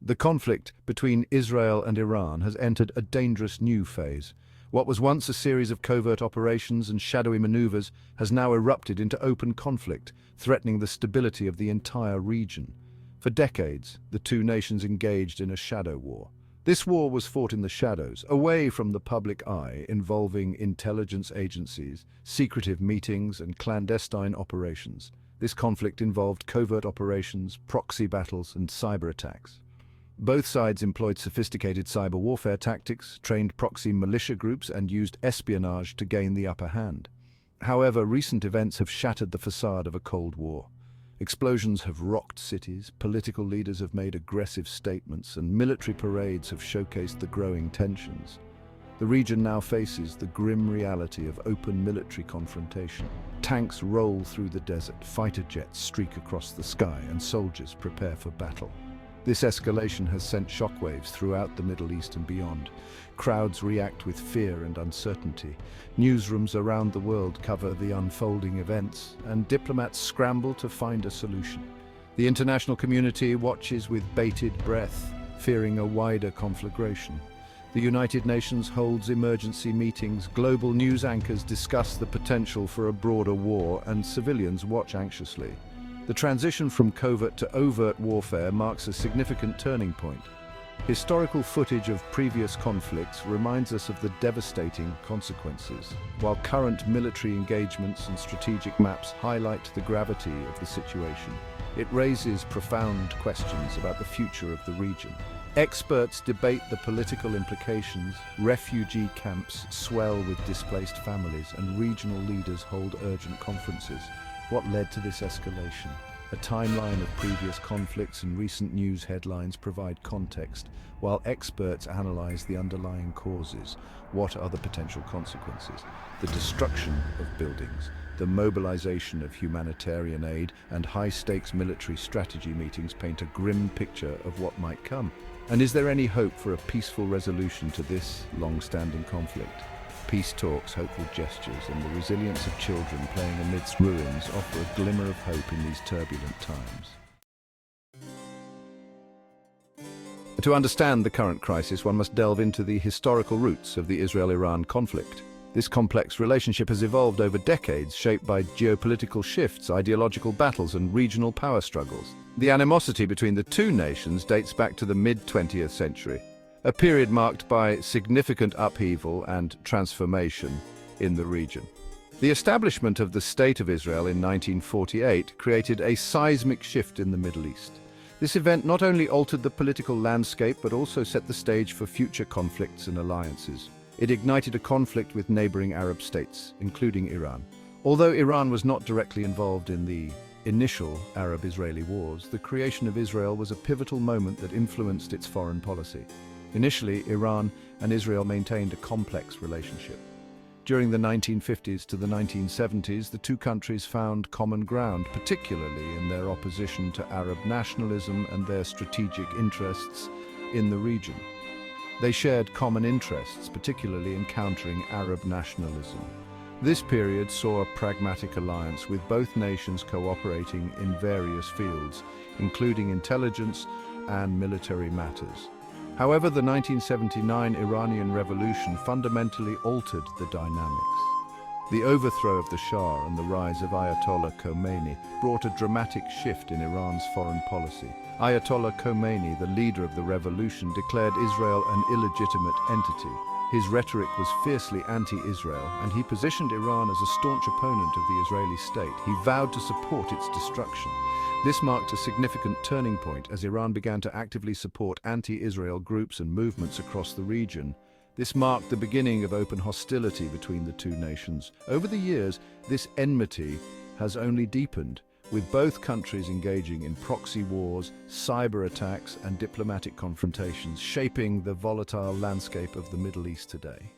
The conflict between Israel and Iran has entered a dangerous new phase. What was once a series of covert operations and shadowy maneuvers has now erupted into open conflict, threatening the stability of the entire region. For decades, the two nations engaged in a shadow war. This war was fought in the shadows, away from the public eye, involving intelligence agencies, secretive meetings, and clandestine operations. This conflict involved covert operations, proxy battles, and cyber attacks. Both sides employed sophisticated cyber warfare tactics, trained proxy militia groups, and used espionage to gain the upper hand. However, recent events have shattered the facade of a Cold War. Explosions have rocked cities, political leaders have made aggressive statements, and military parades have showcased the growing tensions. The region now faces the grim reality of open military confrontation. Tanks roll through the desert, fighter jets streak across the sky, and soldiers prepare for battle. This escalation has sent shockwaves throughout the Middle East and beyond. Crowds react with fear and uncertainty. Newsrooms around the world cover the unfolding events, and diplomats scramble to find a solution. The international community watches with bated breath, fearing a wider conflagration. The United Nations holds emergency meetings, global news anchors discuss the potential for a broader war, and civilians watch anxiously. The transition from covert to overt warfare marks a significant turning point. Historical footage of previous conflicts reminds us of the devastating consequences, while current military engagements and strategic maps highlight the gravity of the situation. It raises profound questions about the future of the region. Experts debate the political implications, refugee camps swell with displaced families, and regional leaders hold urgent conferences. What led to this escalation? A timeline of previous conflicts and recent news headlines provide context, while experts analyze the underlying causes. What are the potential consequences? The destruction of buildings, the mobilization of humanitarian aid, and high-stakes military strategy meetings paint a grim picture of what might come. And is there any hope for a peaceful resolution to this long-standing conflict? Peace talks, hopeful gestures, and the resilience of children playing amidst ruins offer a glimmer of hope in these turbulent times. To understand the current crisis, one must delve into the historical roots of the Israel-Iran conflict. This complex relationship has evolved over decades, shaped by geopolitical shifts, ideological battles, and regional power struggles. The animosity between the two nations dates back to the mid-20th century, a period marked by significant upheaval and transformation in the region. The establishment of the State of Israel in 1948 created a seismic shift in the Middle East. This event not only altered the political landscape but also set the stage for future conflicts and alliances. It ignited a conflict with neighboring Arab states, including Iran. Although Iran was not directly involved in the initial Arab-Israeli wars, the creation of Israel was a pivotal moment that influenced its foreign policy. Initially, Iran and Israel maintained a complex relationship. During the 1950s to the 1970s, the two countries found common ground, particularly in their opposition to Arab nationalism and their strategic interests in the region. They shared common interests, particularly in countering Arab nationalism. This period saw a pragmatic alliance with both nations cooperating in various fields, including intelligence and military matters. However, the 1979 Iranian Revolution fundamentally altered the dynamics. The overthrow of the Shah and the rise of Ayatollah Khomeini brought a dramatic shift in Iran's foreign policy. Ayatollah Khomeini, the leader of the revolution, declared Israel an illegitimate entity. His rhetoric was fiercely anti-Israel, and he positioned Iran as a staunch opponent of the Israeli state. He vowed to support its destruction. This marked a significant turning point as Iran began to actively support anti-Israel groups and movements across the region. This marked the beginning of open hostility between the two nations. Over the years, this enmity has only deepened, with both countries engaging in proxy wars, cyber attacks, and diplomatic confrontations, shaping the volatile landscape of the Middle East today.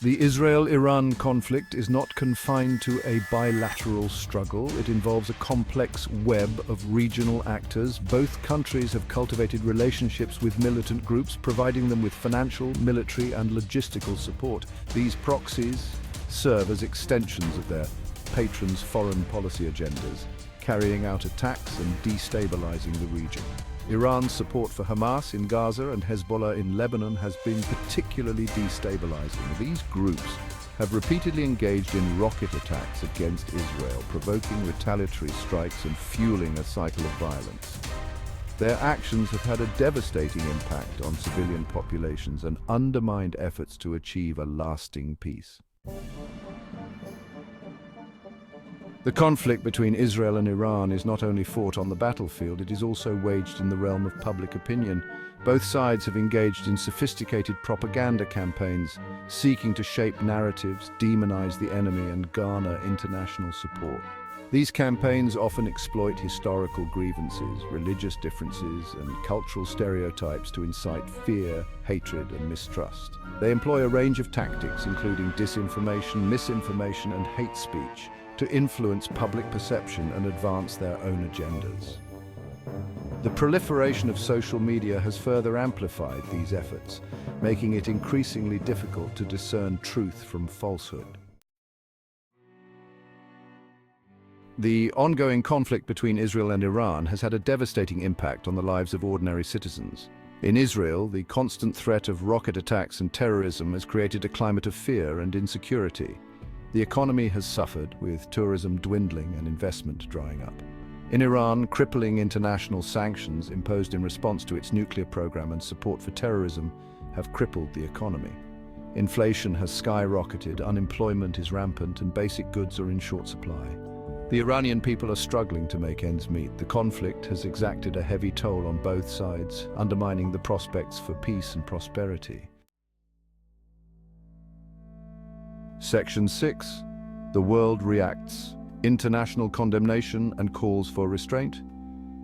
The Israel-Iran conflict is not confined to a bilateral struggle. It involves a complex web of regional actors. Both countries have cultivated relationships with militant groups, providing them with financial, military, and logistical support. These proxies serve as extensions of their patrons' foreign policy agendas, carrying out attacks and destabilizing the region. Iran's support for Hamas in Gaza and Hezbollah in Lebanon has been particularly destabilizing. These groups have repeatedly engaged in rocket attacks against Israel, provoking retaliatory strikes and fueling a cycle of violence. Their actions have had a devastating impact on civilian populations and undermined efforts to achieve a lasting peace. The conflict between Israel and Iran is not only fought on the battlefield, it is also waged in the realm of public opinion. Both sides have engaged in sophisticated propaganda campaigns, seeking to shape narratives, demonize the enemy, and garner international support. These campaigns often exploit historical grievances, religious differences, and cultural stereotypes to incite fear, hatred, and mistrust. They employ a range of tactics, including disinformation, misinformation, and hate speech, to influence public perception and advance their own agendas. The proliferation of social media has further amplified these efforts, making it increasingly difficult to discern truth from falsehood. The ongoing conflict between Israel and Iran has had a devastating impact on the lives of ordinary citizens. In Israel, the constant threat of rocket attacks and terrorism has created a climate of fear and insecurity. The economy has suffered, with tourism dwindling and investment drying up. In Iran, crippling international sanctions imposed in response to its nuclear program and support for terrorism have crippled the economy. Inflation has skyrocketed, unemployment is rampant, and basic goods are in short supply. The Iranian people are struggling to make ends meet. The conflict has exacted a heavy toll on both sides, undermining the prospects for peace and prosperity. Section 6. The world reacts. International condemnation and calls for restraint.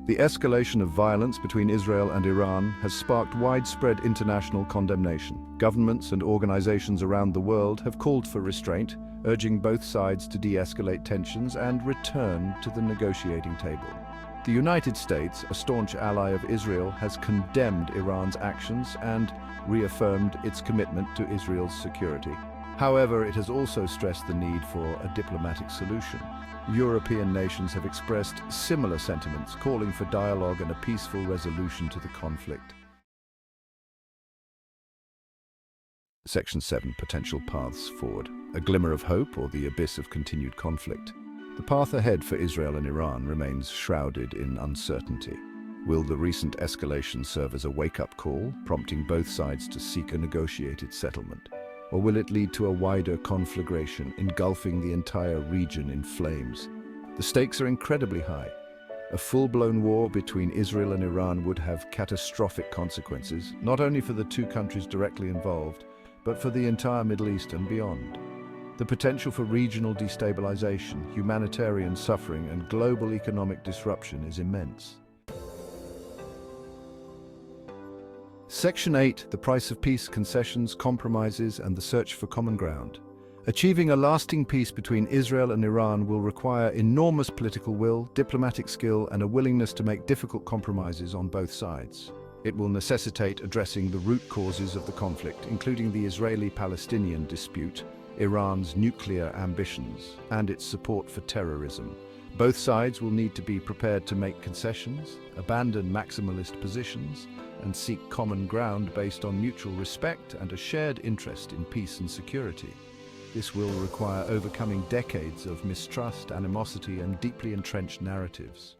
The escalation of violence between Israel and Iran has sparked widespread international condemnation. Governments and organizations around the world have called for restraint, urging both sides to de-escalate tensions and return to the negotiating table. The United States, a staunch ally of Israel, has condemned Iran's actions and reaffirmed its commitment to Israel's security. However, it has also stressed the need for a diplomatic solution. European nations have expressed similar sentiments, calling for dialogue and a peaceful resolution to the conflict. Section 7. Potential paths forward. A glimmer of hope or the abyss of continued conflict. The path ahead for Israel and Iran remains shrouded in uncertainty. Will the recent escalation serve as a wake-up call, prompting both sides to seek a negotiated settlement? Or will it lead to a wider conflagration, engulfing the entire region in flames? The stakes are incredibly high. A full-blown war between Israel and Iran would have catastrophic consequences, not only for the two countries directly involved, but for the entire Middle East and beyond. The potential for regional destabilization, humanitarian suffering, and global economic disruption is immense. Section 8. The price of peace, concessions, compromises, and the search for common ground. Achieving a lasting peace between Israel and Iran will require enormous political will, diplomatic skill, and a willingness to make difficult compromises on both sides. It will necessitate addressing the root causes of the conflict, including the Israeli-Palestinian dispute, Iran's nuclear ambitions, and its support for terrorism. Both sides will need to be prepared to make concessions, abandon maximalist positions, and seek common ground based on mutual respect and a shared interest in peace and security. This will require overcoming decades of mistrust, animosity, and deeply entrenched narratives.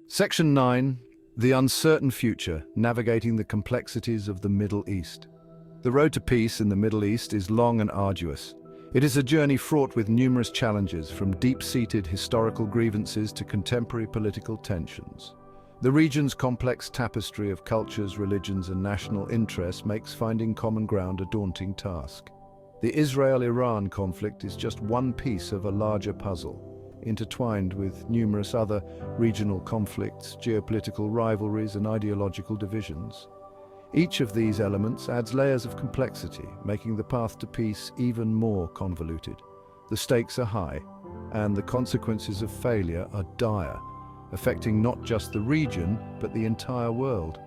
Section 9. The uncertain future, navigating the complexities of the Middle East. The road to peace in the Middle East is long and arduous. It is a journey fraught with numerous challenges, from deep-seated historical grievances to contemporary political tensions. The region's complex tapestry of cultures, religions, and national interests makes finding common ground a daunting task. The Israel-Iran conflict is just one piece of a larger puzzle, intertwined with numerous other regional conflicts, geopolitical rivalries, and ideological divisions. Each of these elements adds layers of complexity, making the path to peace even more convoluted. The stakes are high, and the consequences of failure are dire, affecting not just the region, but the entire world.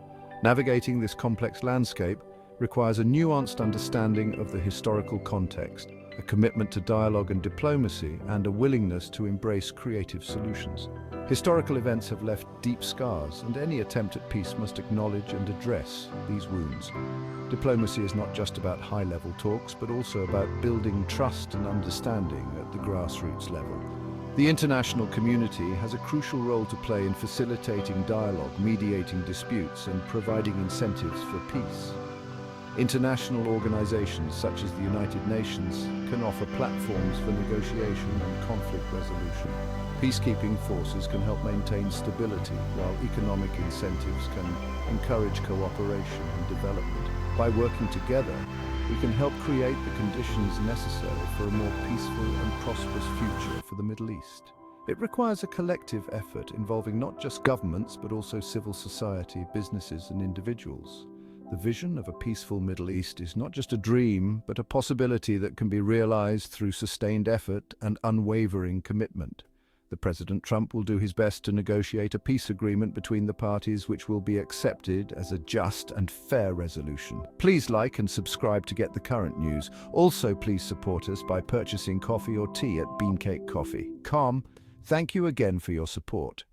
Navigating this complex landscape requires a nuanced understanding of the historical context, a commitment to dialogue and diplomacy, and a willingness to embrace creative solutions. Historical events have left deep scars, and any attempt at peace must acknowledge and address these wounds. Diplomacy is not just about high-level talks, but also about building trust and understanding at the grassroots level. The international community has a crucial role to play in facilitating dialogue, mediating disputes, and providing incentives for peace. International organizations such as the United Nations can offer platforms for negotiation and conflict resolution. Peacekeeping forces can help maintain stability, while economic incentives can encourage cooperation and development. By working together, we can help create the conditions necessary for a more peaceful and prosperous future for the Middle East. It requires a collective effort involving not just governments, but also civil society, businesses, and individuals. The vision of a peaceful Middle East is not just a dream, but a possibility that can be realized through sustained effort and unwavering commitment. President Trump will do his best to negotiate a peace agreement between the parties which will be accepted as a just and fair resolution. Please like and subscribe to get the current news. Also, please support us by purchasing coffee or tea at beancakecoffe.com. Thank you again for your support.